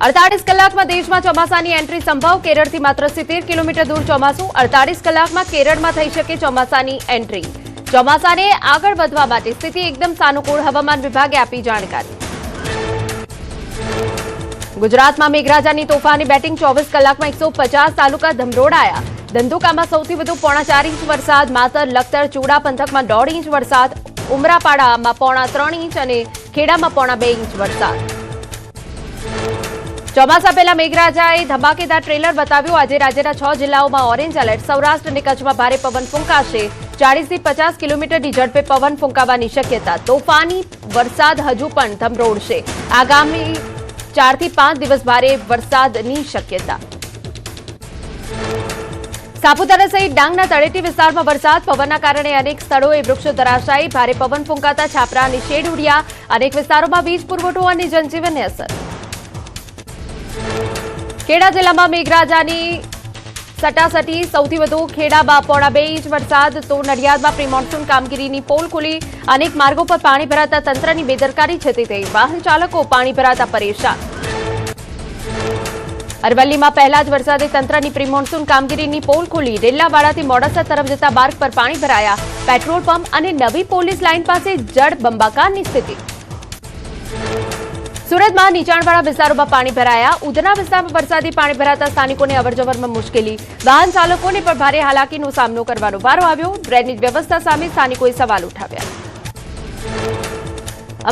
48 કલાકમાં દેશમાં ચોમાસાની એન્ટ્રી સંભવ. કેરળથી માત્ર 70 કિલોમીટર દૂર ચોમાસું. 48 કલાકમાં કેરળમાં થઈ શકે ચોમાસાની એન્ટ્રી. ચોમાસાને આગળ વધવા માટે સ્થિતિ એકદમ સાનુકૂળ. હવામાન વિભાગે આપી જાણકારી. ગુજરાતમાં મેઘરાજાની તોફાની બેટિંગ. 24 કલાકમાં 150 તાલુકા ધમરોડાયા. ધંધુકામાં સૌથી વધુ 4.5 ઇંચ વરસાદ. માતર, લખતર, ચૂડા પંથકમાં 1.5 ઇંચ વરસાદ. ઉમરાપાડામાં 3.25 ઇંચ અને ખેડામાં 2.5 ઇંચ વરસાદ. ચોમાસા પહેલા મેઘરાજાએ ધમાકેદાર ટ્રેલર બતાવ્યું. આજે રાજ્યના 6 જિલ્લાઓમાં ઓરેન્જ એલર્ટ. સૌરાષ્ટ્ર અને કચ્છમાં ભારે પવન ફૂંકાશે. 40 થી 50 કિલોમીટરની ઝડપે પવન ફૂંકાવાની શક્યતા. તોફાની વરસાદ હજુ પણ ધમરોડશે. આગામી 4 થી 5 દિવસ ભારે વરસાદની શક્યતા. સાપુતારા સહિત ડાંગના તળેટી વિસ્તારમાં વરસાદ. પવનના કારણે અનેક સ્થળોએ વૃક્ષો ધરાશાયી. ભારે પવન ફૂંકાતા છાપરા અને શેડ ઉડ્યા. અનેક વિસ્તારોમાં વીજ પુરવઠો અને જનજીવનને અસર. ખેડા જિલ્લામાં મેઘરાજાની સટાસટી. સૌથી વધુ ખેડામાં 2.5 ઇંચ વરસાદ. તો નડિયાદમાં પ્રી મોન્સૂન કામગીરીની પોલ ખુલી. અનેક માર્ગો પર પાણી ભરાતા તંત્રની બેદરકારી છતી થઈ. વાહન ચાલકો પાણી ભરાતા પરેશાન. અરવલ્લીમાં પહેલા જ વરસાદે તંત્રની પ્રી મોન્સૂન કામગીરીની પોલ ખુલી. ડેલાવાડાથી મોડાસા તરફ જતા માર્ગ પર પાણી ભરાયા. પેટ્રોલ પંપ અને નવી પોલીસ લાઇન પાસે જળ બંબાકારની સ્થિતિ. સુરતમાં નીચાણવાળા વિસ્તારોમાં પાણી ભરાયા. ઉધના વિસ્તારમાં વરસાદી પાણી ભરાતા સ્થાનિકોને અવરજવરમાં મુશ્કેલી. વાહન ચાલકોને પણ ભારે હાલાકીનો સામનો કરવાનો વારો આવ્યો. ડ્રેનેજ વ્યવસ્થા સામે સ્થાનિકોએ સવાલ ઉઠાવ્યા.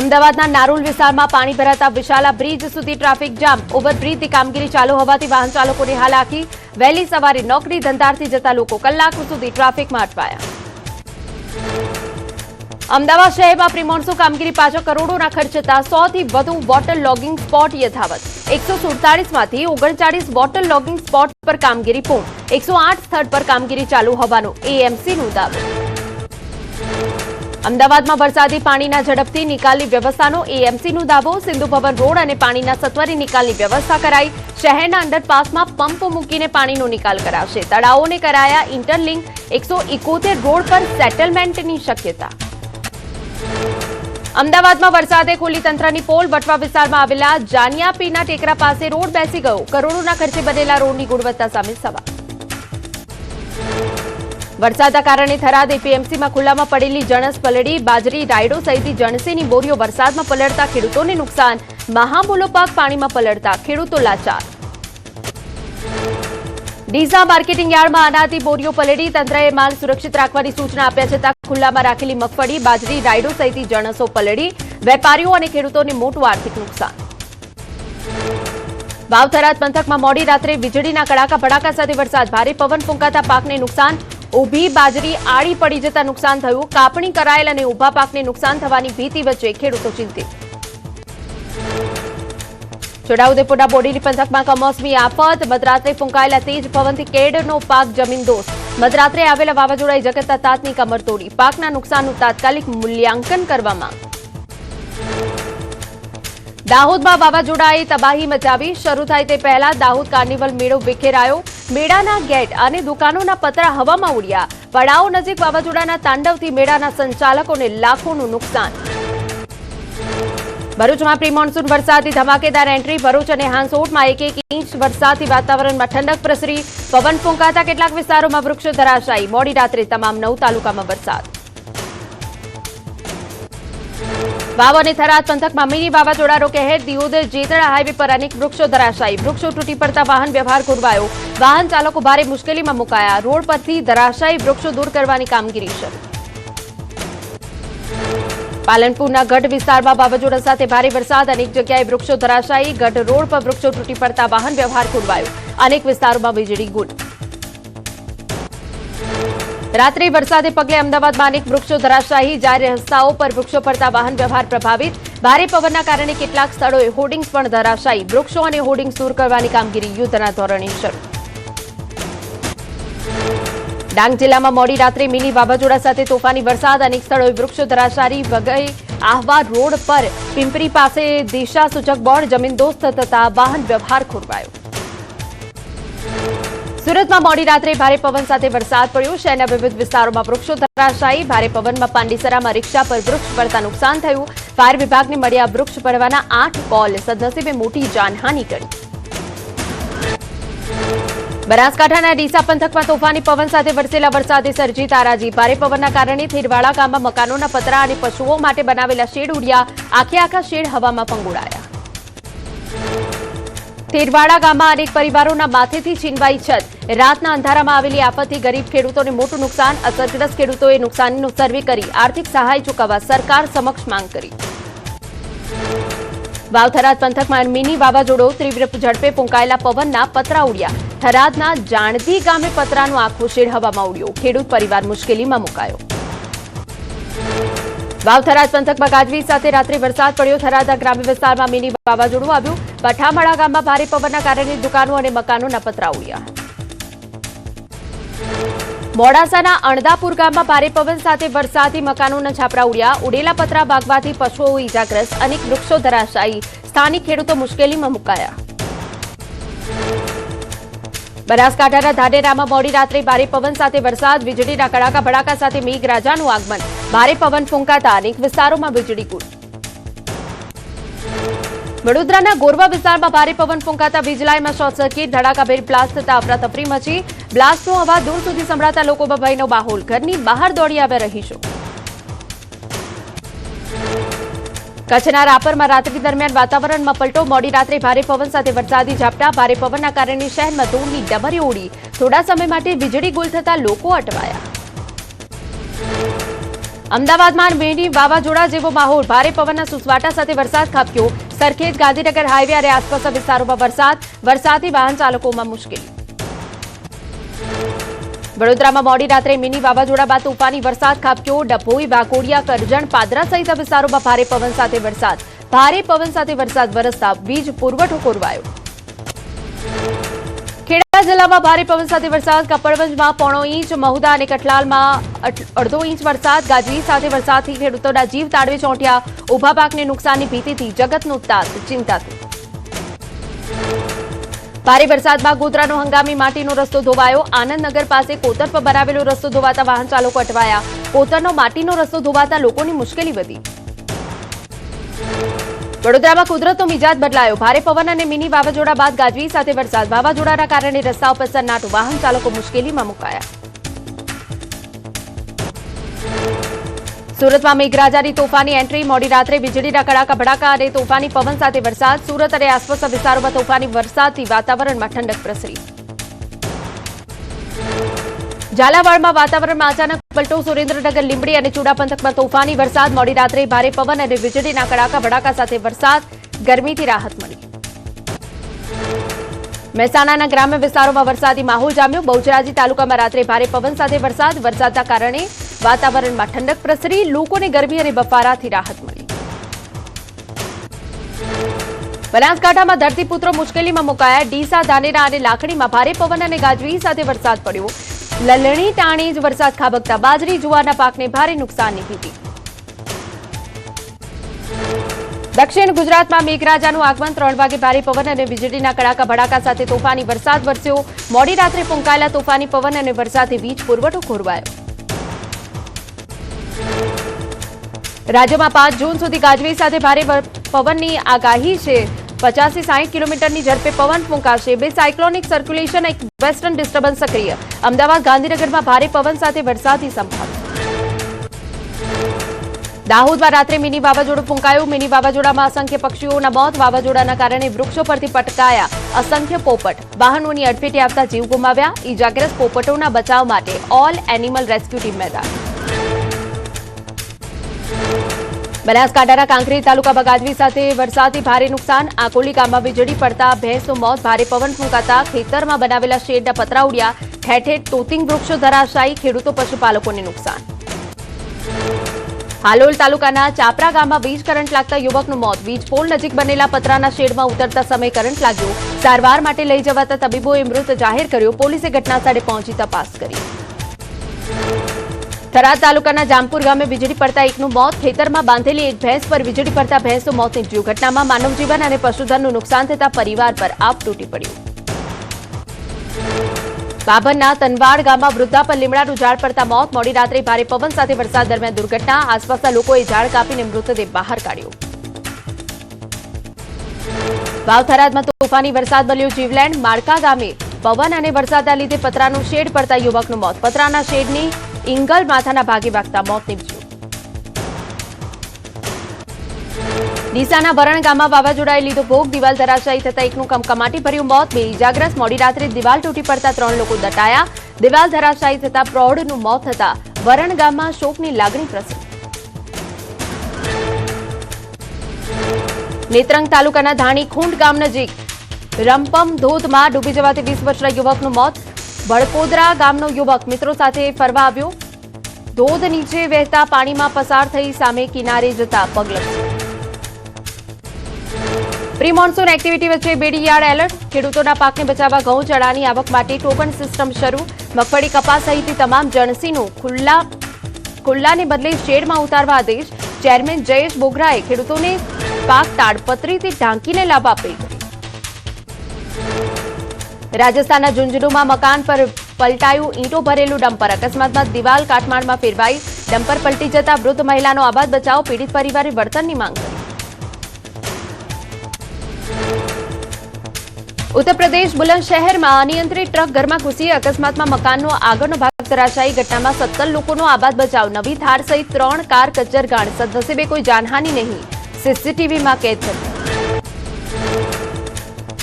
અમદાવાદના નારોલ વિસ્તારમાં પાણી ભરાતા વિશાલા બ્રિજ સુધી ટ્રાફિક જામ. ઓવરબ્રિજની કામગીરી ચાલુ હોવાથી વાહન ચાલકોને હાલાકી. વહેલી સવારે નોકરી ધંધારથી જતા લોકો કલાકો સુધી ટ્રાફિકમાં અટવાયા. અમદાવાદ શહેરમાં પ્રી મોન્સૂન કામગીરી પાછળ કરોડોના ખર્ચ થતા 100 થી વધુ વોટર લોગિંગ સ્પોટ યથાવત. 147 માંથી 39 વોટર લોગિંગ સ્પોટ પર કામગીરી પૂર્ણ. 108 સ્થળ પર કામગીરી ચાલુ હોવાનો એએમસીનો દાવો. અમદાવાદમાં વરસાદી પાણીના ઝડપથી નિકાલની વ્યવસ્થાનો એએમસીનો દાવો. સિંધુ ભવન રોડ અને પાણીના સત્વરે નિકાલની વ્યવસ્થા કરાઈ. શહેરના અંડરપાસમાં પંપ મૂકીને પાણીનો નિકાલ કરાશે. તળાવોને કરાયા ઇન્ટરલિંક. 171 રોડ પર સેટલમેન્ટની શક્યતા. અમદાવાદમાં વરસાદે ખોલી તંત્રની પોલ. વટવા વિસ્તારમાં આવેલા જાનિયાપીના ટેકરા પાસે રોડ બેસી ગયો. કરોડોના ખર્ચે બનેલા રોડની ગુણવત્તા સામે સવાલ. વરસાદના કારણે થરાદ એપીએમસીમાં ખુલ્લામાં પડેલી જણસ પલળી. બાજરી, રાયડો સહિતની જણસીની બોરીઓ વરસાદમાં પલળતા ખેડૂતોને નુકસાન. મહામૂલો પાક પાણીમાં પલળતા ખેડૂતો લાચાર. ડીસા માર્કેટિંગ યાર્ડમાં અનાજની બોરીઓ પલળી. તંત્રએ માલ સુરક્ષિત રાખવાની સૂચના આપ્યા છતાં ખુલ્લામાં રાખેલી મગફળી, બાજરી, રાયડો સહિતની જણસો પલળી. વેપારીઓ અને ખેડૂતોને મોટું આર્થિક નુકસાન. વાવ થરાદ પંથકમાં મોડી રાત્રે વીજળીના કડાકા ભડાકા સાથે વરસાદ. ભારે પવન ફૂંકાતા પાકને નુકસાન. ઊભી બાજરી આડી પડી જતા નુકસાન થયું. કાપણી કરાયેલ અને ઊભા પાકને નુકસાન થવાની ભીતિ વચ્ચે ખેડૂતો ચિંતિત. છોટાઉદેપુરના બોડેલી પંથકમાં કમોસમી આફત. મધરાત્રે ફૂંકાયેલા તેજ પવનથી કેળનો પાક જમીનદોસ્ત. મધરાત્રે આવેલા વાવાઝોડાએ જગતના તાતની કમર તોડી. પાકના નુકસાનનું તાત્કાલિક મૂલ્યાંકન કરવામાં. દાહોદમાં વાવાઝોડાએ તબાહી મચાવી. શરૂ થાય તે પહેલા દાહોદ કાર્નિવલ મેળો વિખેરાયો. મેળાના ગેટ અને દુકાનોના પતરા હવામાં ઉડ્યા. પડાવ નજીક વાવાઝોડાના તાંડવથી મેળાના સંચાલકોને લાખોનું નુકસાન. ભરૂચમાં પ્રી મોન્સૂન વરસાદની ધમાકેદાર એન્ટ્રી. ભરૂચ અને હાંસોટમાં 1 ઇંચ વરસાદથી વાતાવરણમાં ઠંડક પ્રસરી. પવન ફૂંકાતા કેટલાક વિસ્તારોમાં વૃક્ષો ધરાશાયી. મોડી રાત્રે તમામ 9 તાલુકામાં વરસાદ. વાવ અને થરાદ પંથકમાં મિની વાવાઝોડાનો કહેર. દિયોદ જેતડા હાઈવે પર અનેક વૃક્ષો ધરાશાયી. વૃક્ષો તૂટી પડતા વાહન વ્યવહાર ખોરવાયો. વાહન ચાલકો ભારે મુશ્કેલીમાં મુકાયા. રોડ પરથી ધરાશાયી વૃક્ષો દૂર કરવાની કામગીરી શરૂ. પાલનપુરના ગઢ વિસ્તારમાં વાવાઝોડા સાથે ભારે વરસાદ. અનેક જગ્યાએ વૃક્ષો ધરાશાયી. ગઢ રોડ પર વૃક્ષો તૂટી પડતા વાહન વ્યવહાર ખોરવાયો. અનેક વિસ્તારોમાં વીજળી ગુલ. રાત્રે વરસાદે પગલે અમદાવાદમાં અનેક વૃક્ષો ધરાશાયી. જાહેર રસ્તાઓ પર વૃક્ષો પડતા વાહન વ્યવહાર પ્રભાવિત. ભારે પવનના કારણે કેટલાક સ્થળોએ હોર્ડિંગ્સ પણ ધરાશાયી. વૃક્ષો અને હોર્ડિંગ્સ દૂર કરવાની કામગીરી યુદ્ધના ધોરણે શરૂ. ડાંગ જિલ્લામાં મોડી રાત્રે મિની વાવાઝોડા સાથે તોફાની વરસાદ. અનેક સ્થળોએ વૃક્ષો ધરાશાયી. વઘઈ આહવા રોડ પર પિંપરી પાસે દિશા સૂચક બોર્ડ જમીનદોસ્ત થતા વાહન વ્યવહાર ખોરવાયો. સુરતમાં મોડી રાત્રે ભારે પવન સાથે વરસાદ પડ્યો. શહેરના વિવિધ વિસ્તારોમાં વૃક્ષો ધરાશાયી. ભારે પવનમાં પાંડીસરામાં રિક્ષા પર વૃક્ષ પડતા નુકસાન થયું. ફાયર વિભાગને મળ્યા વૃક્ષ પડવાના 8 કોલ. સદનસીબે મોટી જાનહાનિ ટળી. બનાસકાંઠાના ડીસા પંથકમાં તોફાની પવન સાથે વરસેલા વરસાદે સર્જી તારાજી. ભારે પવનના કારણે થેરવાડા ગામમાં મકાનોના પતરા અને પશુઓ માટે બનાવેલા શેડ ઉડ્યા. આખા શેડ હવામાં પંગોળાયા. થેરવાડા ગામમાં અનેક પરિવારોના માથેથી છીનવાઈ છત. રાતના અંધારામાં આવેલી આફતથી ગરીબ ખેડૂતોને મોટું નુકસાન. અસરગ્રસ્ત ખેડૂતોએ નુકસાનીનો સર્વે કરી આર્થિક સહાય ચૂકવવા સરકાર સમક્ષ માંગ કરી. વાવ-થરાદ પંથકમાં મિની વાવાઝોડું. તીવ્ર ઝડપે ફૂંકાયેલા પવનના પતરા ઉડ્યા. થરાદના જાણધી ગામે પતરાનો આખો શેડ હવામાં ઉડ્યો. ખેડૂત પરિવાર મુશ્કેલીમાં મુકાયો. વાવ-થરાદ પંથકમાં ગાજવીજ સાથે રાત્રે વરસાદ પડ્યો. થરાદના ગ્રામ્ય વિસ્તારમાં મિની વાવાઝોડું આવ્યું. પઠામડા ગામમાં ભારે પવનના કારણે દુકાનો અને મકાનોના પતરા ઉડ્યા. મોડાસાના અણદાપુર ગામમાં ભારે પવન સાથે વરસાદી મકાનોના છાપરા ઉડ્યા. ઉડેલા પતરા ભાગવાથી પશુઓ ઇજાગ્રસ્ત. અનેક વૃક્ષો ધરાશાયી. સ્થાનિક ખેડૂતો મુશ્કેલીમાં મુકાયા. બનાસકાંઠાના ધાનેરામાં મોડી રાત્રે ભારે પવન સાથે વરસાદ. વીજળીના કડાકા ભડાકા સાથે મેઘરાજાનું આગમન. ભારે પવન ફૂંકાતા અનેક વિસ્તારોમાં વીજળી ગુલ. વડોદરાના ગોરવા વિસ્તારમાં ભારે પવન ફૂંકાતા વીજળાઈમાં શોર્ટ સર્કિટ. ધડાકાભેર બ્લાસ્ટ થતા અફરાતફરી મચી. બ્લાસ્ટનો અવાજ દૂર સુધી સંભળાતા લોકોમાં ભયનો માહોલ. ઘરની બહાર દોડી આવ્યા રહીશો. કચ્છના રાપરમાં રાત્રિ દરમિયાન વાતાવરણમાં પલટો. મોડી રાત્રે ભારે પવન સાથે વરસાદી ઝાપટા. ભારે પવનના કારણે શહેરમાં ધૂળની ડમરીઓ ઉડી. થોડા સમય માટે વીજળી ગુલ થતા લોકો અટવાયા. અમદાવાદમાં મિની વાવાઝોડા જેવો માહોલ. ભારે પવનના સુસવાટા સાથે વરસાદ ખાબક્યો. સરખેજ ગાંધીનગર હાઈવે અને આસપાસના વિસ્તારોમાં વરસાદ. વરસાદથી વાહન ચાલકોમાં મુશ્કેલી. વડોદરામાં મોડી રાત્રે મિની વાવાઝોડા બાદ તોફાની વરસાદ ખાબક્યો. ડભોઈ, વાઘોડિયા, કરજણ, પાદરા સહિતના વિસ્તારોમાં ભારે પવન સાથે વરસાદ. ભારે પવન સાથે વરસાદ વરસતા વીજ પુરવઠો ખોરવાયો. ખેડા જિલ્લામાં ભારે પવન સાથે વરસાદ. કપડવંજમાં 1.5 ઇંચ, મહુધા અને કઠલાલમાં 1.5 ઇંચ વરસાદ. ગાજવીજ સાથે વરસાદથી ખેડૂતોના જીવ તાળવે ચોંટ્યા. ઉભા પાકને નુકસાનની ભીતિથી જગતનો તાત ચિંતાતું. ભારે વરસાદમાં ગોધરાનો હંગામી માટીનો રસ્તો ધોવાયો. આનંદનગર પાસે કોતર પર બનાવેલો રસ્તો ધોવાતા વાહન ચાલકો અટવાયા. કોતરનો માટીનો રસ્તો ધોવાતા લોકોની મુશ્કેલી વધી. વડોદરામાં કુદરતનો મિજાજ બદલાયો. ભારે પવન અને મિની વાવાઝોડા બાદ ગાજવીજ સાથે વરસાદ. વાવાઝોડાના કારણે રસ્તા ઉપર સન્નાટું. વાહન ચાલકો મુશ્કેલીમાં મુકાયા. સુરતમાં મેઘરાજાની તોફાની એન્ટ્રી. મોડી રાત્રે વીજળીના કડાકા ભડાકા અને તોફાની પવન સાથે વરસાદ. સુરત અને આસપાસના વિસ્તારોમાં તોફાની વરસાદથી વાતાવરણમાં ઠંડક પ્રસરી. ઝાલાવાડમાં વાતાવરણમાં અચાનક પલટો. સુરેન્દ્રનગર, લીંબડી અને ચૂડા પંથકમાં તોફાની વરસાદ. મોડી રાત્રે ભારે પવન અને વીજળીના કડાકા ભડાકા સાથે વરસાદ. ગરમીથી રાહત મળી. મહેસાણાના ગ્રામ્ય વિસ્તારોમાં વરસાદી માહોલ જામ્યો. બહુચરાજી તાલુકામાં રાત્રે ભારે પવન સાથે વરસાદ. વરસાદના કારણે વાતાવરણમાં ઠંડક પ્રસરી. લોકોને ગરમી અને બફારાથી રાહત મળી. બનાસકાંઠામાં ધરતીપુત્રો મુશ્કેલીમાં મુકાયા. ડીસા, ધાનેરા અને લાખણીમાં ભારે પવન અને ગાજવીજ સાથે વરસાદ પડ્યો. લલણી ટાણી જ વરસાદ ખાબકતા બાજરી, જુવારના પાકને ભારે નુકસાનની ભીતિ. દક્ષિણ ગુજરાતમાં મેઘરાજાનું આગમન. 3 વાગે ભારે પવન અને વીજળીના કડાકા ભડાકા સાથે તોફાની વરસાદ વરસ્યો. મોડી રાત્રે ફૂંકાયેલા તોફાની પવન અને વરસાદથી વીજ પુરવઠો ખોરવાયો. રાજ્યમાં 5 જૂન સુધી ગાજવીજ સાથે ભારે પવનની આગાહી છે. 50 થી 60 કિલોમીટરની ઝડપે પવન ફૂંકાશે. બે સાયક્લોનિક સર્ક્યુલેશન, એક વેસ્ટર્ન ડિસ્ટર્બન્સ સક્રિય. અમદાવાદ, ગાંધીનગરમાં ભારે પવન સાથે વરસાદની સંભાવના. દાહોદમાં રાત્રે મિની વાવાઝોડું ફૂંકાયું. મિની વાવાઝોડામાં અસંખ્ય પક્ષીઓના મોત. વાવાઝોડાના કારણે વૃક્ષો પરથી પટકાયા અસંખ્ય પોપટ. વાહનોની અડફેટે આવતા જીવ ગુમાવ્યા. ઇજાગ્રસ્ત પોપટોના બચાવ માટે ઓલ એનિમલ રેસ્ક્યુ ટીમ મેદાન. બનાસકાંઠાના કાંકરેજ તાલુકામાં ગાજવીજ સાથે વરસાદથી ભારે નુકસાન. આકોલી ગામમાં વીજળી પડતા ભેંસનું મોત. ભારે પવન ફૂંકાતા ખેતરમાં બનાવેલા શેડના પતરા ઉડ્યા. ઠેર ઠેર તોતિંગ વૃક્ષો ધરાશાયી. ખેડૂતો, પશુપાલકોને નુકસાન. હાલોલ તાલુકાના ચાપરા ગામમાં વીજ કરંટ લાગતા યુવકનું મોત. વીજ પોલ નજીક બનેલા પતરાના શેડમાં ઉતરતા સમયે કરંટ લાગ્યો. સારવાર માટે લઈ જવાતા તબીબોએ મૃત જાહેર કર્યો. પોલીસે ઘટનાસ્થળે પહોંચી તપાસ કરી. થરાદ તાલુકાના જામપુર ગામે વીજળી પડતા એકનું મોત. ખેતરમાં બાંધેલી એક ભેંસ પર વીજળી પડતા ભેંસનું મોત નીપજ્યું. ઘટનામાં માનવજીવન અને પશુધનનું નુકસાન થતા પરિવાર પર આપ તૂટી પડ્યું. બાબરના તનવાડ ગામમાં વૃદ્ધા પર લીમડાનું ઝાડ પડતા મોત. મોડી રાત્રે ભારે પવન સાથે વરસાદ દરમિયાન દુર્ઘટના. આસપાસના લોકોએ ઝાડ કાપીને મૃતદેહ બહાર કાઢ્યો. વાવ-થરાદમાં તોફાની વરસાદ બન્યો જીવલેણ. માળકા ગામે પવન અને વરસાદના લીધે પતરાનું શેડ પડતા યુવકનું મોત. પતરાના શેડની ઇંગલ માથાના ભાગે વાગતા મોત નીપજ્યું. ડીસાના વરણ ગામમાં વાવાઝોડાએ લીધો ભોગ. દિવાલ ધરાશાયી થતા એકનું કમકમાટી ભર્યું મોત. બે ઇજાગ્રસ્ત. મોડી રાત્રે દિવાલ તૂટી પડતા 3 લોકો દટાયા. દિવાલ ધરાશાયી થતા પ્રૌઢનું મોત થતા વરણ ગામમાં શોકની લાગણી પ્રસરી. નેત્રંગ તાલુકાના ધાણીખુંડ ગામ નજીક રંપમ ધોધમાં ડૂબી જવાથી 20 વર્ષના યુવકનું મોત. ભડકોદરા ગામનો યુવક મિત્રો સાથે ફરવા આવ્યો. ધોધ નીચે વહેતા પાણીમાં પસાર થઈ સામે કિનારે જતા પગ લપસ્યો. પ્રી મોન્સૂન એક્ટિવિટી વચ્ચે બેડીયાર્ડ એલર્ટ. ખેડૂતોના પાકને બચાવવા ઘઉં ચણાની આવક માટે ટોકન સિસ્ટમ શરૂ. મગફળી કપાસ સહિતની તમામ જણસીનું ખુલ્લાને બદલે શેડમાં ઉતારવા આદેશ. ચેરમેન જયેશ બોગરાએ ખેડૂતોને પાક તાડપત્રીથી ઢાંકીને લાભ આપે. રાજસ્થાનના ઝુંઝુનુમાં મકાન પર પલટાયું ઈંટો ભરેલું ડમ્પર. અકસ્માતમાં દિવાલ કાટમાળમાં ફેરવાઈ. ડમ્પર પલટી જતા વૃદ્ધ મહિલાનો આબાદ બચાવ. પીડિત પરિવારે વળતરની માંગ કરી. ઉત્તર પ્રદેશ બુલંદશહેરમાં અનિયંત્રિત ટ્રક ઘરમાં ઘૂસી. અકસ્માતમાં મકાનનો આગળનો ભાગ ધરાશાયી. ઘટનામાં 17 લોકોનો આબાદ બચાવ. નવી થાર સહિત 3 કાર કચ્ચરગાણ. સદનસીબે કોઈ જાનહાનિ નહીં. સીસીટીવીમાં કેદ થતી.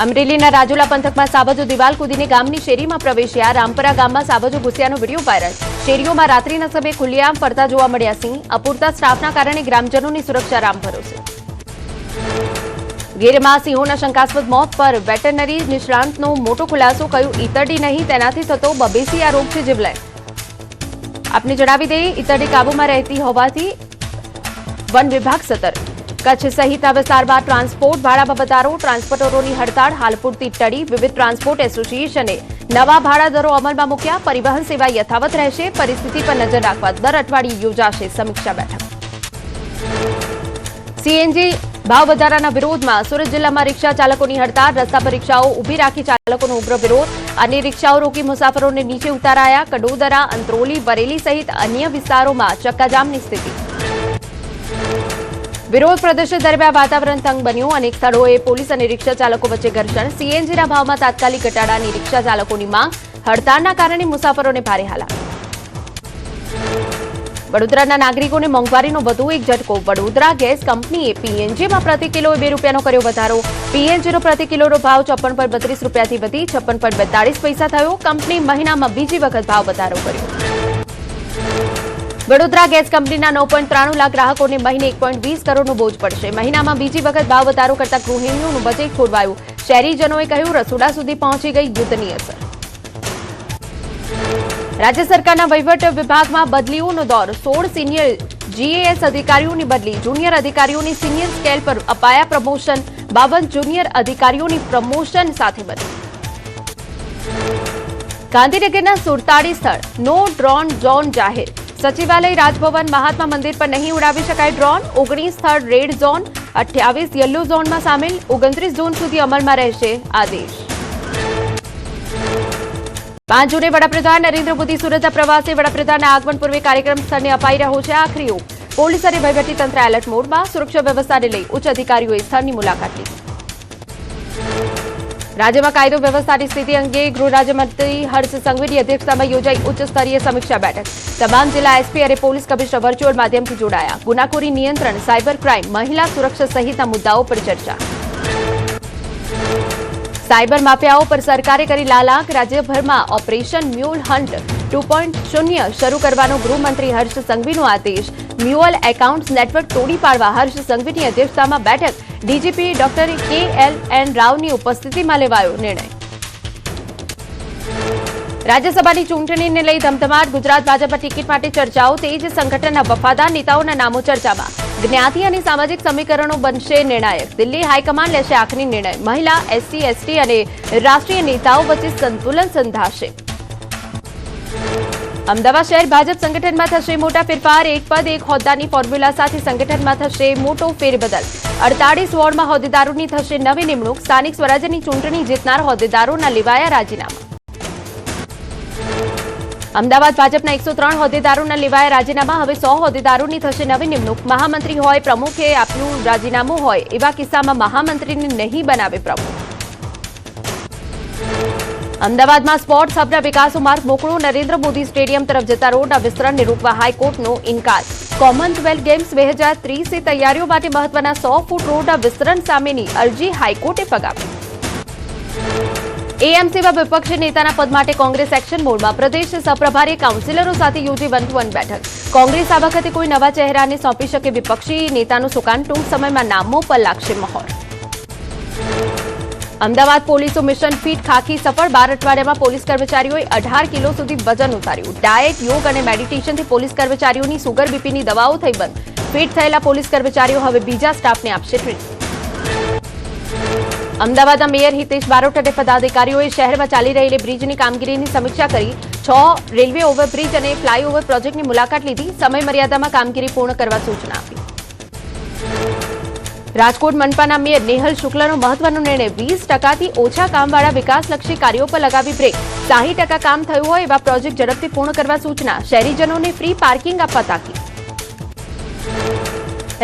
અમરેલીના રાજુલા પંથકમાં સાવજો દિવાલ કૂદીને ગામની શેરીમાં પ્રવેશ્યા. રામપરા ગામમાં સાવજો ઘૂસ્યાનો વિડીયો વાયરલ. શેરીઓમાં રાત્રિના સમયે ખુલ્લેઆમ ફરતા જોવા મળ્યા સિંહ. અપૂરતા સ્ટાફના કારણે ગ્રામજનોની સુરક્ષા રામ ભરોસે. ગીરમાં સિંહોના શંકાસ્પદ મોત પર વેટરનરી નિષ્ણાંતનો મોટો ખુલાસો. કહ્યું ઈતરડી નહીં, તેનાથી થતો બબેસિયા રોગ છે જીવલેણ. આપને જણાવી દઈએ, ઈતરડી કાબૂમાં રહેતી હોવાથી વન વિભાગ સતર્ક. કચ્છ સહિતના વિસ્તારમાં ટ્રાન્સપોર્ટ ભાડામાં વધારો. ટ્રાન્સપોર્ટરોની હડતાળ હાલ પૂરતી ટળી. વિવિધ ટ્રાન્સપોર્ટ એસોસિએશને નવા ભાડા દરો અમલમાં મૂક્યા. પરિવહન સેવા યથાવત રહેશે. પરિસ્થિતિ પર નજર રાખવા દર અઠવાડિયે યોજાશે સમીક્ષા બેઠક. સીએનજી ભાવ વધારાના વિરોધમાં સુરત જિલ્લામાં રિક્ષા ચાલકોની હડતાળ. રસ્તા પર રિક્ષાઓ ઉભી રાખી ચાલકોનો ઉગ્ર વિરોધ. અને રિક્ષાઓ રોકી મુસાફરોને નીચે ઉતારાયા. કડોદરા, અંત્રોલી, વરેલી સહિત અન્ય વિસ્તારોમાં ચક્કાજામની સ્થિતિ. વિરોધ પ્રદર્શન દરમિયાન વાતાવરણ તંગ બન્યું. અનેક સ્થળોએ પોલીસ અને રિક્ષા ચાલકો વચ્ચે ઘર્ષણ. સીએનજીના ભાવમાં તાત્કાલિક ઘટાડાની રિક્ષા ચાલકોની માંગ. હડતાળના કારણે મુસાફરોને ભારે હાલાકી. વડોદરાના નાગરિકોને મોંઘવારીનો વધુ એક ઝટકો. વડોદરા ગેસ કંપનીએ પીએનજીમાં પ્રતિ કિલોએ 2 રૂપિયાનો કર્યો વધારો. પીએનજીનો પ્રતિ કિલોનો ભાવ 56 પર 32 રૂપિયાથી વધી 56 પર 42 પૈસા થયો. કંપની મહિનામાં બીજી વખત ભાવ વધારો કર્યો. વડોદરા ગેસ કંપનીના 9.93 લાખ ગ્રાહકોને મહિને 1.20 કરોડનો બોજ પડશે. મહિનામાં બીજી વખત ભાવ વધારો કરતા ગૃહિણીઓનું બજેટ ખોરવાયું. શહેરીજનોએ કહ્યું રસોડા સુધી પહોંચી ગઈ યુદ્ધની અસર. રાજ્ય સરકારના વહીવટ વિભાગમાં બદલીઓનો દોર. 16 સિનિયર જીએએસ અધિકારીઓની બદલી. જુનિયર અધિકારીઓની સિનિયર સ્કેલ પર અપાયા પ્રમોશન. 52 જુનિયર અધિકારીઓની પ્રમોશન સાથે બદલી. ગાંધીનગરના 47 સ્થળ નો ડ્રોન ઝોન જાહેર. સચિવાલય, રાજભવન, મહાત્મા મંદિર પર નહીં ઉડાવી શકાય ડ્રોન. 19 સ્થળ રેડ ઝોન, 28 યલો ઝોનમાં સામેલ. 29 જૂન સુધી અમલમાં રહેશે આદેશ. 5 જૂને વડાપ્રધાન નરેન્દ્ર મોદી સુરતના પ્રવાસે. વડાપ્રધાનના આગમન પૂર્વે કાર્યક્રમ સ્થળને અપાઈ રહ્યો છે આખરી ઓપ. પોલીસ અને વહીવટીતંત્ર એલર્ટ મોડમાં. સુરક્ષા વ્યવસ્થાને લઈ ઉચ્ચ અધિકારીઓએ સ્થળની મુલાકાત લીધી. રાજ્યમાં કાયદો વ્યવસ્થાની સ્થિતિ અંગે ગૃહ રાજ્યમંત્રી હર્ષ સંઘવીની અધ્યક્ષતામાં યોજાઈ ઉચ્ચ સ્તરીય સમીક્ષા બેઠક. તમામ જિલ્લા એસપી અને પોલીસ કમિશનર વર્ચ્યુઅલ માધ્યમથી જોડાયા. ગુનાખોરી નિયંત્રણ, સાયબર ક્રાઇમ, મહિલા સુરક્ષા સહિતના મુદ્દાઓ પર ચર્ચા. સાયબર માફિયાઓ પર સરકારે કરી લાલાંક. રાજ્યભરમાં ઓપરેશન મ્યુલ હન્ટ 2.0 શરૂ કરવાનો ગૃહમંત્રી હર્ષ સંઘવીનો આદેશ. મ્યુઅલ એકાઉન્ટ્સ નેટવર્ક તોડી પાડવા હર્ષ સંઘવીની અધ્યક્ષતામાં બેઠક. ડીજીપી ડોક્ટર KLN રાવની ઉપસ્થિતિમાં લેવાયો નિર્ણય. રાજ્યસભાની ચૂંટણીને લઈ ધમધમાટ. ગુજરાત ભાજપમાં ટિકિટ માટે ચર્ચાઓ તેજ. સંગઠનના વફાદાર નેતાઓના નામો ચર્ચામાં. જ્ઞાતિ અને સામાજિક સમીકરણો બનશે નિર્ણાયક. દિલ્હી હાઈકમાન્ડ લેશે આખરી નિર્ણય. મહિલા, SC, ST અને રાષ્ટ્રીય નેતાઓ વચ્ચે સંતુલન સંધાશે. અમદાવાદ શહેર ભાજપ સંગઠનમાં થશે મોટા ફેરફાર. એક પદ એક હોદ્દાની ફોર્મ્યુલા સાથે સંગઠનમાં થશે મોટો ફેરબદલ. 48 વોર્ડમાં હોદ્દેદારોની થશે નવી નિમણૂક. સ્થાનિક સ્વરાજ્યની ચૂંટણી જીતનાર હોદ્દેદારોના લેવાયા રાજીનામા. અમદાવાદ ભાજપના 103 હોદ્દેદારોના લેવાયા રાજીનામા. હવે 100 હોદ્દેદારોની થશે નવી નિમણૂક. મહામંત્રી હોય, પ્રમુખે આપ્યું રાજીનામું હોય એવા કિસ્સામાં મહામંત્રીને નહીં બનાવે પ્રમુખ. અમદાવાદમાં સ્પોર્ટ્સ હબના વિકાસનો માર્ગ મોકળો. નરેન્દ્ર મોદી સ્ટેડિયમ તરફ જતા રોડના વિસ્તરણને રોકવા હાઈકોર્ટનો ઇનકાર. કોમનવેલ્થ ગેમ્સ 2030 તૈયારીઓ માટે મહત્વના 100 ફૂટ રોડના વિસ્તરણ સામેની અરજી હાઈકોર્ટે ફગાવી. એએમસીમાં વિપક્ષી નેતાના પદ માટે કોંગ્રેસ એક્શન મોડમાં. પ્રદેશ સહપ્રભારી કાઉન્સિલરો સાથે યોજી 1-to-1 બેઠક. કોંગ્રેસ આ વખતે કોઈ નવા ચહેરાને સોંપી શકે વિપક્ષી નેતાનું સુકાન. ટૂંક સમયમાં નામો પર લાગશે મહોર. અમદાવાદ પોલીસો મિશન ફિટ ખાકી સફળ. 12 અઠવાડિયામાં પોલીસ કર્મચારીઓએ 18 કિલો સુધી વજન ઉતાર્યું. ડાયટ, યોગ અને મેડિટેશનથી પોલીસ કર્મચારીઓની સુગર બીપીની દવાઓ થઈ બંધ. ફિટ થયેલા પોલીસ કર્મચારીઓ હવે બીજા સ્ટાફને આપશે ટ્રેનિંગ. અમદાવાદના મેયર હિતેશ બારોટ અને પદાધિકારીઓએ શહેરમાં ચાલી રહેલી બ્રિજની કામગીરીની સમીક્ષા કરી. 6 રેલવે ઓવરબ્રિજ અને ફ્લાયઓવર પ્રોજેક્ટની મુલાકાત લીધી. સમય મર્યાદામાં કામગીરી પૂર્ણ કરવા સૂચના આપી. રાજકોટ મનપાના મેયર નેહલ શુક્લનો મહત્વનો નિર્ણય. 20%થી ઓછા કામવાળા વિકાસલક્ષી કાર્યો પર લગાવી બ્રેક. 60% કામ થયું હોય એવા પ્રોજેક્ટ ઝડપથી પૂર્ણ કરવા સૂચના. શહેરીજનોને ફ્રી પાર્કિંગ આપવા તાકીદ.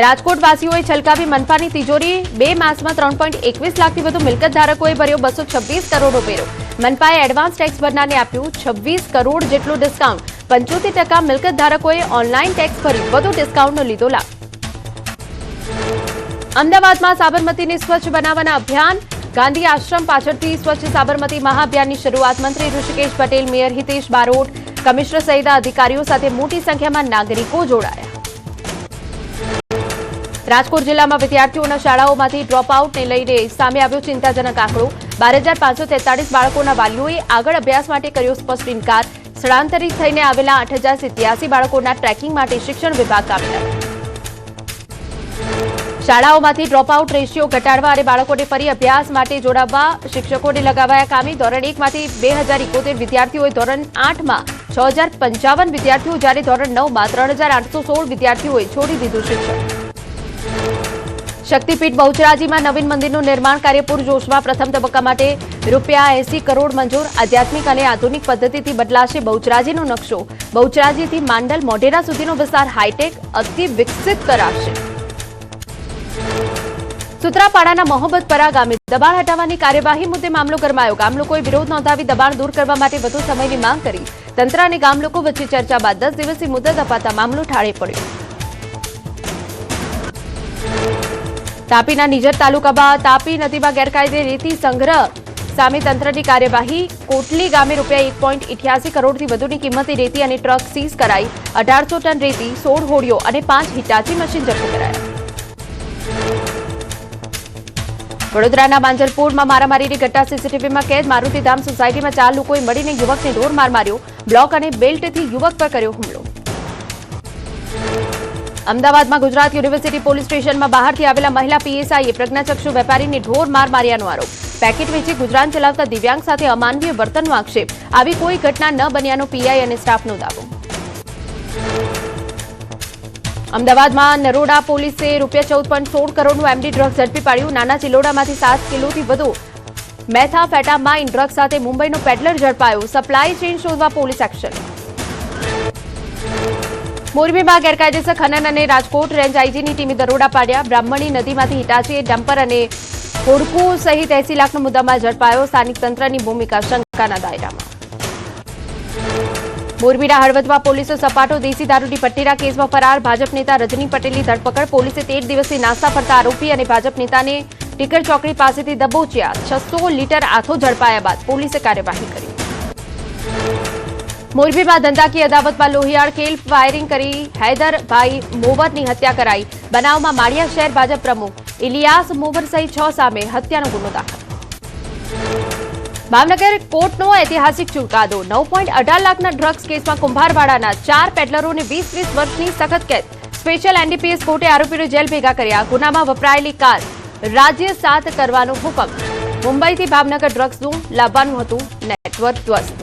રાજકોટવાસીઓએ છલકાવી મનપાની તિજોરી. 2 માસમાં 3.21 લાખથી વધુ મિલકત ધારકોએ ભર્યો 226 કરોડનો વેરો. મનપાએ એડવાન્સ ટેક્સ ભરનારને આપ્યું 26 કરોડ જેટલું ડિસ્કાઉન્ટ. 75% મિલકત ધારકોએ ઓનલાઈન ટેક્સ ભરી વધુ ડિસ્કાઉન્ટનો લીધો લાભ. અમદાવાદમાં સાબરમતીને સ્વચ્છ બનાવવાના અભિયાન. ગાંધી આશ્રમ પાછળથી સ્વચ્છ સાબરમતી મહાઅભિયાનની શરૂઆત. મંત્રી ઋષિકેશ પટેલ, મેયર હિતેશ બારોટ, કમિશનર સહિતના અધિકારીઓ સાથે મોટી સંખ્યામાં નાગરિકો જોડાયા. રાજકોટ જિલ્લામાં વિદ્યાર્થીઓના શાળાઓમાંથી ડ્રોપઆઉટને લઈને સામે આવ્યો ચિંતાજનક આંકડો. 12,543 બાળકોના વાલીઓએ આગળ અભ્યાસ માટે કર્યો સ્પષ્ટ ઇનકાર. સ્થળાંતરિત થઈને આવેલા 8,087 બાળકોના ટ્રેકિંગ માટે શિક્ષણ વિભાગ કામે લાગ્યો. શાળાઓમાંથી ડ્રોપઆઉટ રેશિયો ઘટાડવા અને બાળકોને ફરી અભ્યાસ માટે જોડાવવા શિક્ષકોને લગાવાયા કામે. ધોરણ 1માંથી 2,071 વિદ્યાર્થીઓએ, ધોરણ 8માં 6,055 વિદ્યાર્થીઓ, જ્યારે ધોરણ 9માં 3,816 વિદ્યાર્થીઓએ છોડી દીધું શિક્ષણ. શક્તિપીઠ બહુચરાજીમાં નવીન મંદિરનું નિર્માણ કાર્ય પૂરજોશમાં. પ્રથમ તબક્કા માટે ₹80 કરોડ મંજૂર. આધ્યાત્મિક અને આધુનિક પદ્ધતિથી બદલાશે બહુચરાજીનો નકશો. બહુચરાજીથી માંડલ, મોઢેરા સુધીનો વિસ્તાર હાઈટેક, અતિ વિકસિત કરાશે. સુત્રાપાડાના મોહબ્બતપરા ગામે દબાણ હટાવવાની કાર્યવાહી મુદ્દે મામલો ગરમાયો. ગામ લોકોએ વિરોધ નોંધાવી દબાણ દૂર કરવા માટે વધુ સમયની માંગ કરી. તંત્ર અને ગામ લોકો વચ્ચે ચર્ચા બાદ 10 દિવસની મુદત અપાતા મામલો ઠાળે પડ્યો. તાપીના નિઝર તાલુકામાં તાપી નદીમાં ગેરકાયદે રેતી સંગ્રહ સામે તંત્રની કાર્યવાહી. કોટલી ગામે ₹1.88 કરોડથી વધુની કિંમતે રેતી અને ટ્રક સીઝ કરાઈ. 1800 ટન રેતી, 16 હોડીઓ અને 5 હિટાચી મશીન જપ્ત કરાયા. વડોદરાના માંજલપુરમાં મારામારીની ઘટના સીસીટીવીમાં કેદ. મારુતિધામ સોસાયટીમાં 4 લોકોએ મળીને યુવકને ઢોર માર માર્યો. બ્લોક અને બેલ્ટથી યુવક પર કર્યો હુમલો. અમદાવાદમાં ગુજરાત યુનિવર્સિટી પોલીસ સ્ટેશનમાં બહારથી આવેલા મહિલા પીએસઆઈએ પ્રજ્ઞાચક્ષુ વેપારીને ઢોર માર માર્યાનો આરોપ. પેકેટ વેચી ગુજરાન ચલાવતા દિવ્યાંગ સાથે અમાનવીય વર્તનનો આક્ષેપ. આવી કોઈ ઘટના ન બન્યાનો પીઆઈ અને સ્ટાફનો દાવો. અમદાવાદમાં નરોડા પોલીસે ₹14.16 કરોડનું એમડી ડ્રગ્સ ઝડપી પાડ્યું. નાના ચિલોડામાંથી 7 કિલોથી વધુ મેથાફેટામાઇન ડ્રગ્સ સાથે મુંબઈનો પેડલર ઝડપાયો. સપ્લાય ચેઇન શોધવા પોલીસ એક્શન. મોરબીમાં ગેરકાયદેસર ખનન અને રાજકોટ રેન્જ આઈજીની ટીમે દરોડા પાડ્યા. બ્રાહ્મણી નદીમાંથી હિટાચી, ડમ્પર અને હોડકું સહિત 80 લાખનો મુદ્દામાલ ઝડપાયો. સ્થાનિક તંત્રની ભૂમિકા શંકાના દાયરામાં. મોરબીના હળવદમાં પોલીસે સપાટો દેશી દારૂની પટ્ટીના કેસમાં ફરાર ભાજપ નેતા રજની પટેલની ધરપકડ. પોલીસે 13 દિવસથી નાસ્તા ફરતા આરોપી અને ભાજપ નેતાને ટીકર ચોકડી પાસેથી દબોચ્યા. 600 લીટર આથો ઝડપાયા બાદ પોલીસે કાર્યવાહી કરી. મોરબીમાં ધંધાકીય અદાવતમાં લોહિયાળ ખેલ ફાયરિંગ કરી હૈદરભાઈ મોવરની હત્યા કરાઈ. બનાવમાં માળિયા શહેર ભાજપ પ્રમુખ ઇલિયાસ મોવર સહિત 6 સામે હત્યાનો ગુનો દાખલ. ભાવનગર કોર્ટનો ઐતિહાસિક ચુકાદો. 9.18 લાખના ડ્રગ્સ કેસમાં કુંભારવાડાના 4 પેડલરોને 20 વર્ષની સખત કેદ. સ્પેશિયલ એનડીપીએસ કોર્ટે આરોપીને જેલ ભેગા કર્યા. ગુનામાં વપરાયેલી કાર રાજ્ય સાત કરવાનો હુકમ. મુંબઈથી ભાવનગર ડ્રગ્સનું લાવવાનું હતું નેટવર્ક ધ્વસ્ત.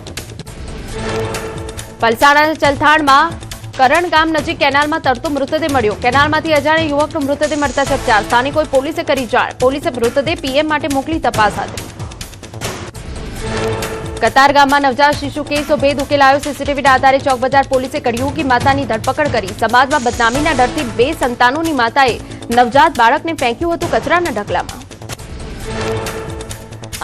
પલસાણા ચલથાણમાં કરણ ગામ નજીક કેનાલમાં તરતો મૃતદેહ મળ્યો. કેનાલમાંથી અજાણ્યા યુવકનો મૃતદેહ મળતા ચકચાર. સ્થાનિકોએ પોલીસે કરી જાણ. પોલીસે મૃતદેહ પીએમ માટે મોકલી તપાસ હાથ ધરી. કતાર ગામમાં નવજાત શિશુ કેસનો ભેદ ઉકેલાયો. સીસીટીવીના આધારે ચોક બજાર પોલીસે કડિયુગી માતાની ધરપકડ કરી. સમાજમાં બદનામીના ડરથી 2 સંતાનોની માતાએ નવજાત બાળકને ફેંક્યું હતું કચરાના ઢગલામાં.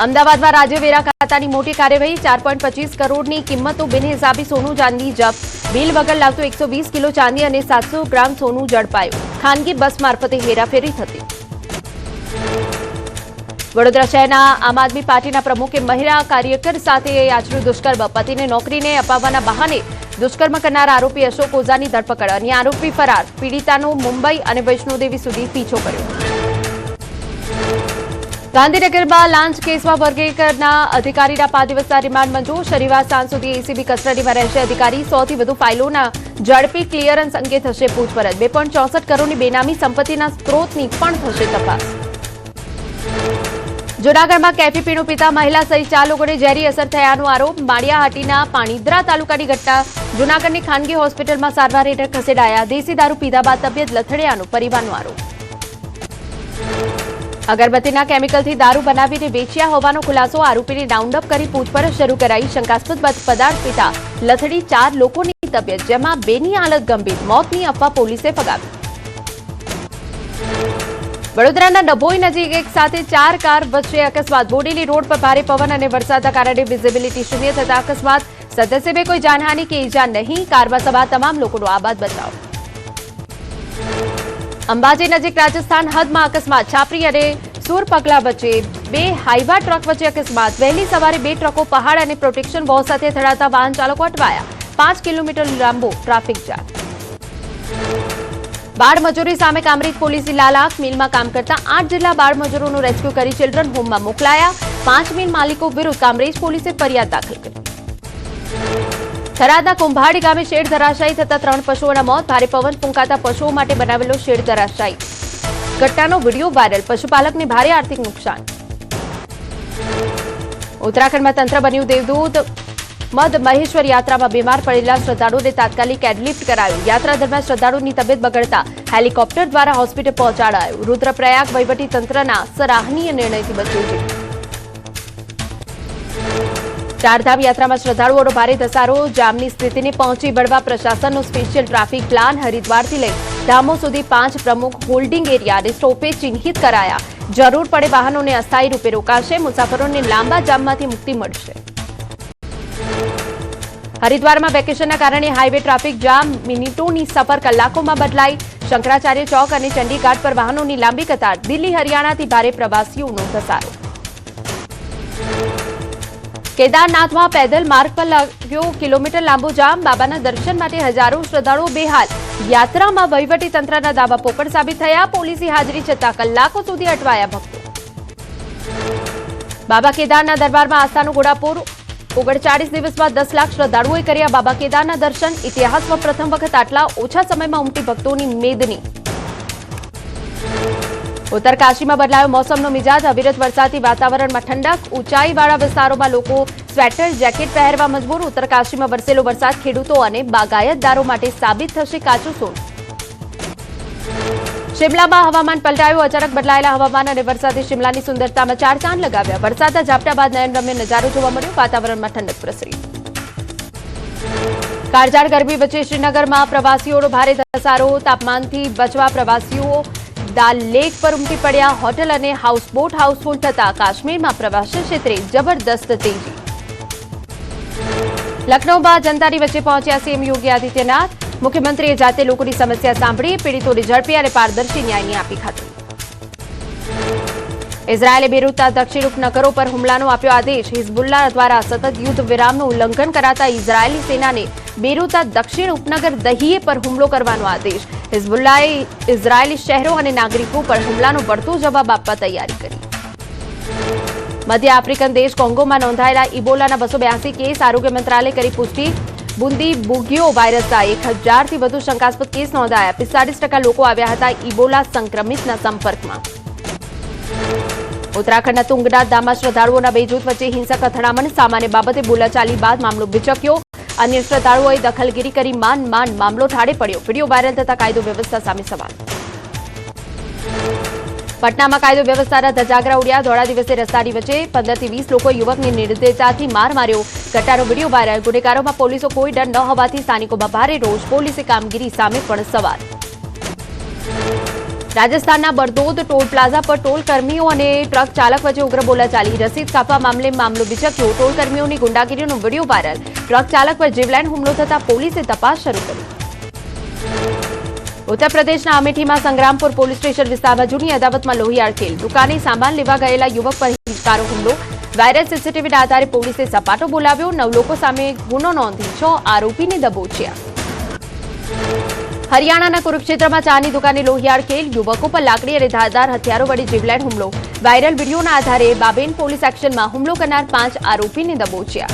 અમદાવાદમાં રાજ્યવેરા ખાતાની મોટી કાર્યવાહી. 4.25 કરોડની કિંમતનું બિનહિસાબી સોનું ચાંદી જપ્ત. બિલ વગર લાવતું 120 કિલો ચાંદી અને 700 ગ્રામ સોનું ઝડપાયું. ખાનગી બસ મારફતે હેરાફેરી થતી. વડોદરા શહેરના આમ આદમી પાર્ટીના પ્રમુખે મહિલા કાર્યકર સાથે આચર્યું દુષ્કર્મ. પતિને નોકરીને અપાવવાના બહાને દુષ્કર્મ કરનાર આરોપી અશોક ઓઝાની ધરપકડ. અન્ય આરોપી ફરાર. પીડિતાનો મુંબઈ અને વૈષ્ણોદેવી સુધી પીછો કર્યો. ગાંધીનગરમાં લાંચ કેસમાં વર્ગીકરણના અધિકારીના 5 દિવસના રિમાન્ડ મંજૂર. શનિવાર સાંજ સુધી એસીબી કસ્ટડીમાં રહેશે અધિકારી. 100 થી વધુ ફાઇલોના ઝડપી ક્લિયરન્સ અંગે થશે પૂછપરછ. 2.64 કરોડની બેનામી સંપત્તિના સ્ત્રોતની પણ થશે તપાસ. જૂનાગઢમાં કેફી પીણું પીતા મહિલા સહિત 4 લોકોને ઝેરી અસર થયાનો આરોપ. માળિયાહાટીના પાણીદ્રા તાલુકાની ઘટના. જૂનાગઢની ખાનગી હોસ્પિટલમાં સારવાર હેઠળ ખસેડાયા. દેશી દારૂ પીધા બાદ તબિયત લથડ્યાનો પરિવારનો આરોપ. અગરબત્તીના કેમિકલથી દારૂ બનાવીને વેચ્યા હોવાનો ખુલાસો. આરોપીને રાઉન્ડ અપ કરી પૂછપરછ શરૂ કરાઈ. શંકાસ્પદ પદાર્થ પીતા લથડી 4 લોકોની તબિયત, જેમાં 2ની હાલત ગંભીર. મોતની અફવા પોલીસે ફગાવી. વડોદરાના ડભોઈ નજીક એક સાથે 4 કાર વચ્ચે અકસ્માત. બોડેલી રોડ પર ભારે પવન અને વરસાદના કારણે વિઝિબિલિટી શૂન્ય થતા અકસ્માત. સદસ્યને કોઈ જાનહાની કે ઈજા નહીં. કારમાં સવાર તમામ લોકોનો આબાદ બચાવ. અંબાજી નજીક રાજસ્થાન હદમાં અકસ્માત. છાપરી અને સુરપગલા વચ્ચે 2 હાઈવા ટ્રક વચ્ચે અકસ્માત. વહેલી સવારે 2 ટ્રકો પહાડ અને પ્રોટેક્શન વોલ સાથે અથડાતા વાહન ચાલકો અટવાયા. 5 કિલોમીટર લાંબો ટ્રાફિક જામ. બાળ મજૂરી સામે કામરેજ પોલીસની લાલાક. મિલમાં કામ કરતા 8 જેટલા બાળ મજૂરોનું રેસ્ક્યુ કરી ચિલ્ડ્રન હોમમાં મોકલાયા. 5 મિલ માલિકો વિરુદ્ધ કામરેજ પોલીસે ફરિયાદ દાખલ કરી. થરાદના કુંભાડી ગામે શેડ ધરાશાયી થતા 3 પશુઓના મોત. ભારે પવન ફૂંકાતા પશુઓ માટે બનાવેલો શેડ ધરાશાયી. ઘટનાનો વિડીયો વાયરલ. પશુપાલકને ભારે આર્થિક નુકસાન. ઉત્તરાખંડમાં તંત્ર બન્યું દેવદૂત. મધ મહેશ્વર યાત્રામાં બીમાર પડેલા શ્રદ્ધાળુઓને તાત્કાલિક એડલિફ્ટ કરાયું. યાત્રા દરમિયાન શ્રદ્ધાળુની તબિયત બગડતા હેલિકોપ્ટર દ્વારા હોસ્પિટલ પહોંચાડાયું. રુદ્રપ્રયાગ વહીવટી તંત્રના સરાહનીય નિર્ણયથી બચ્યું છે. ચારધામ યાત્રામાં શ્રદ્ધાળુઓનો ભારે ધસારો. જામની સ્થિતિને પહોંચી વળવા પ્રશાસનનો સ્પેશિયલ ટ્રાફિક પ્લાન. હરિદ્વારથી લઈ ધામો સુધી 5 પ્રમુખ હોલ્ડિંગ એરિયા અને સ્ટોપેજ ચિહ્નિત કરાયા. જરૂર પડે વાહનોને અસ્થાયી રૂપે રોકાશે. મુસાફરોને લાંબા જામમાંથી મુક્તિ મળશે. હરિદ્વારમાં વેકેશનના કારણે હાઈવે ટ્રાફિક જામ. મિનિટોની સફર કલાકોમાં બદલાઈ. શંકરાચાર્ય ચોક અને ચંડીઘાટ પર વાહનોની લાંબી કતાર. દિલ્હી હરિયાણાથી ભારે પ્રવાસીઓનો ધસારો. કેદારનાથમાં પેદલ માર્ગ પર લાગ્યો કિલોમીટર લાંબો જામ. બાબાના દર્શન માટે હજારો શ્રદ્ધાળુઓ બેહાલ. યાત્રામાં વહીવટી તંત્રના દાવા પોકળ સાબિત થયા. પોલીસની હાજરી છતાં કલાકો સુધી અટવાયા ભક્તો. બાબા કેદારના દરબારમાં આસ્થાનું ઘોડાપુર. 39 દિવસમાં 10 લાખ શ્રદ્ધાળુઓએ કર્યા બાબા કેદારના દર્શન. ઇતિહાસમાં પ્રથમ વખત આટલા ઓછા સમયમાં ઉમટી ભક્તોની મેદની. ઉત્તરકાશીમાં બદલાયો મોસમનો મિજાજ. અવિરત વરસાદથી વાતાવરણમાં ઠંડક. ઊંચાઈવાળા વિસ્તારોમાં લોકો સ્વેટર જેકેટ પહેરવા મજબૂર. ઉત્તરકાશીમાં વરસેલો વરસાદ ખેડૂતો અને બાગાયતદારો માટે સાબિત થશે કાચું સોનું. શિમલામાં હવામાન પલટાયું. અચાનક બદલાયેલા હવામાન અને વરસાદે શિમલાની સુંદરતામાં 4 ચાંદ લગાવ્યા. વરસાદના ઝાપટા બાદ નયનરમ્ય નજારો જોવા મળ્યો. વાતાવરણમાં ઠંડક પ્રસરી. કાળઝાળ ગરમી વચ્ચે શ્રીનગરમાં પ્રવાસીઓનો ભારે ધસારો. તાપમાનથી બચવા પ્રવાસીઓ દાલ લેક પર ઉમટી પડ્યા. હોટેલ અને હાઉસબોટ હાઉસફુલ થતા કાશ્મીરમાં પ્રવાસન ક્ષેત્રે જબરદસ્ત તેજી. લખનૌમાં જનતાની વચ્ચે પહોંચ્યા સીએમ યોગી આદિત્યનાથ. મુખ્યમંત્રીએ જાતે લોકોની સમસ્યા સાંભળી. પીડિતોને ઝડપી અને પારદર્શી ન્યાયની આપી ખાતરી. ઇઝરાયેલે બેરૂતના દક્ષિણ ઉપનગરો પર હુમલાનો આપ્યો આદેશ. હિઝબુલ્લા દ્વારા સતત યુદ્ધ વિરામનું ઉલ્લંઘન કરાતા ઇઝરાયેલી સેનાને બેરૂતના દક્ષિણ ઉપનગર દહિયે પર હુમલો કરવાનો આદેશ. હિઝબુલ્લાએ ઇઝરાયેલી શહેરો અને નાગરિકો પર હુમલાનો વળતો જવાબ આપવા તૈયારી કરી. મધ્ય આફ્રિકન દેશ કોંગોમાં નોંધાયેલા ઇબોલાના 282 કેસ. આરોગ્ય મંત્રાલયે કરી પુષ્ટિ. બુંદી બુગિયો વાયરસના 1000 થી વધુ શંકાસ્પદ કેસ નોંધાયા. 45% લોકો આવ્યા હતા ઇબોલા સંક્રમિતના સંપર્કમાં. ઉત્તરાખંડના તુંગનાથ ધામમાં શ્રદ્ધાળુઓના 2 જૂથ વચ્ચે હિંસક અથડામણ. સામાન્ય બાબતે બોલાચાલી બાદ મામલો ભીચક્યો. અન્ય શ્રદ્ધાળુઓએ દખલગીરી કરી મામલો ઠાળે પડ્યો. વિડીયો વાયરલ થતા કાયદો વ્યવસ્થા સામે સવાલ. પટનામાં કાયદો વ્યવસ્થાના ધજાગરા ઉડ્યા. ધોળા દિવસે રસ્તાની વચ્ચે 15 થી 20 લોકોએ યુવકની નિર્દયતાથી માર માર્યો. ઘટનાનો વિડીયો વાયરલ. ગુનેગારોમાં પોલીસો કોઈ ડર ન હોવાથી સ્થાનિકોમાં ભારે રોષ. પોલીસે કામગીરી સામે પણ સવાલ. રાજસ્થાનના બરદોદ ટોલ પ્લાઝા પર ટોલ કર્મીઓ અને ટ્રક ચાલક વચ્ચે ઉગ્ર બોલાચાલી. રસીદ કાપવા મામલે મામલો બિચક્યો. ટોલ કર્મીઓની ગુંડાગીરીનો વિડીયો વાયરલ. ટ્રક ચાલક પર જીવલેણ હુમલો થતા પોલીસે તપાસ શરૂ કરી. ઉત્તર પ્રદેશના અમેઠીમાં સંગ્રામપુર પોલીસ સ્ટેશન વિસ્તારમાં જૂની અદાવતમાં લોહિયાળ ખેલ. દુકાને સામાન લેવા ગયેલા યુવક પર હિંસકારો હુમલો. વાયરલ સીસીટીવીના આધારે પોલીસે સપાટો બોલાવ્યો. 9 લોકો સામે ગુનો નોંધી 6 આરોપીને દબોચ્યા. હરિયાણાના કુરુક્ષેત્રમાં ચાની દુકાને લોહિયાળ ખેલ. યુવકો પર લાકડી અને ધારદાર હથિયારો વડે જીવલેણ હુમલો. વાયરલ વિડીયોના આધારે બાબેન પોલીસ એક્શનમાં. હુમલો કરનાર 5 આરોપીને દબોચ્યા.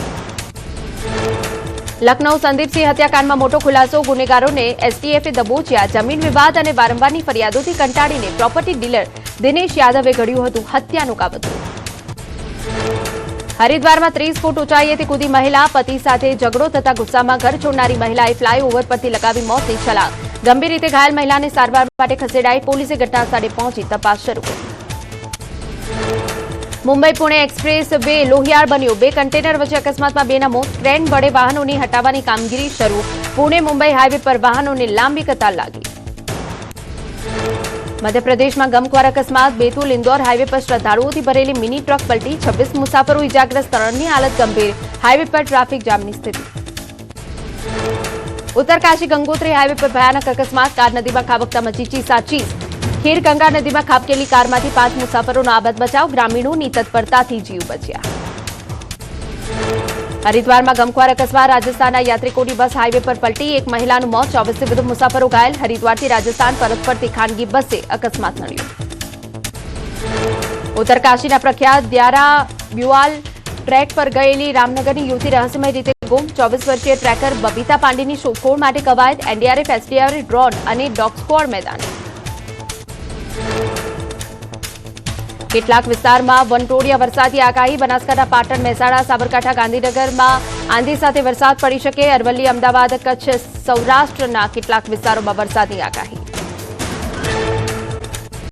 લખનૌ સંદીપસિંહ હત્યાકાંડમાં મોટો ખુલાસો. ગુનેગારોને એસટીએફે દબોચ્યા. જમીન વિવાદ અને વારંવારની ફરિયાદોથી કંટાળીને પ્રોપર્ટી ડીલર દિનેશ યાદવે ઘડ્યું હતું હત્યાનું કાવતરું. હરિદ્વારમાં 30 ફૂટ ઊંચાઈએથી કૂદી મહિલા. પતિ સાથે ઝઘડો થતા ગુસ્સામાં ઘર છોડનારી મહિલાએ ફ્લાયઓવર પરથી લગાવી મોતની છલાંગ. ગંભીર રીતે ઘાયલ મહિલાને સારવાર માટે ખસેડાઈ. પોલીસે ઘટના સ્થળે પહોંચી તપાસ શરૂ કરી. મુંબઈ પુણે એક્સપ્રેસ વે લોહિયાળ બન્યો. 2 કન્ટેનર વચ્ચે અકસ્માતમાં 2ના મોત. ક્રેન વડે વાહનોની હટાવવાની કામગીરી શરૂ. પુણે મુંબઈ હાઈવે પર વાહનોની લાંબી કતાર લાગી. મધ્યપ્રદેશમાં ગમખ્વાર અકસ્માત. બેતુલ ઇન્દોર હાઈવે પર શ્રદ્ધાળુઓથી ભરેલી મિની ટ્રક પલટી. 26 મુસાફરો ઇજાગ્રસ્ત. 3ની હાલત ગંભીર. હાઈવે પર ટ્રાફિક જામની સ્થિતિ. ઉત્તરકાશી ગંગોત્રી હાઈવે પર ભયાનક અકસ્માત. કાર નદીમાં ખાબકતા મચી સાચી. ખીર ગંગા નદીમાં ખાબકેલી કારમાંથી 5 મુસાફરોનો આબાદ બચાવ. ગ્રામીણોની તત્પરતાથી જીવ બચ્યા. હરિદ્વારમાં ગમખ્વાર અકસ્માત. રાજસ્થાનના યાત્રિકોની બસ હાઈવે પર પલટી. 1 મહિલાનું મોત. 24 થી વધુ મુસાફરો ઘાયલ. હરિદ્વારથી રાજસ્થાન પરત ફરતી ખાનગી બસે અકસ્માત નડ્યો. ઉત્તરકાશીના પ્રખ્યાત દ્યારા બ્યુઆલ ટ્રેક પર ગયેલી રામનગરની યુવતી રહસ્યમય રીતે ગુમ. 24 વર્ષીય ટ્રેકર બબીતા પાંડેની શોધખોળ માટે કવાયત. એનડીઆરએફ, એસડીઆરએફ, ડ્રોન અને ડોગ સ્ક્વોડ મેદાન. કેટલાક વિસ્તારમાં વંટોળિયા વરસાદની આગાહી. બનાસકાંઠા, પાટણ, મહેસાણા, સાબરકાંઠા, ગાંધીનગરમાં આંધી સાથે વરસાદ પડી શકે. અરવલ્લી, અમદાવાદ, કચ્છ, સૌરાષ્ટ્રના કેટલાક વિસ્તારોમાં વરસાદની આગાહી.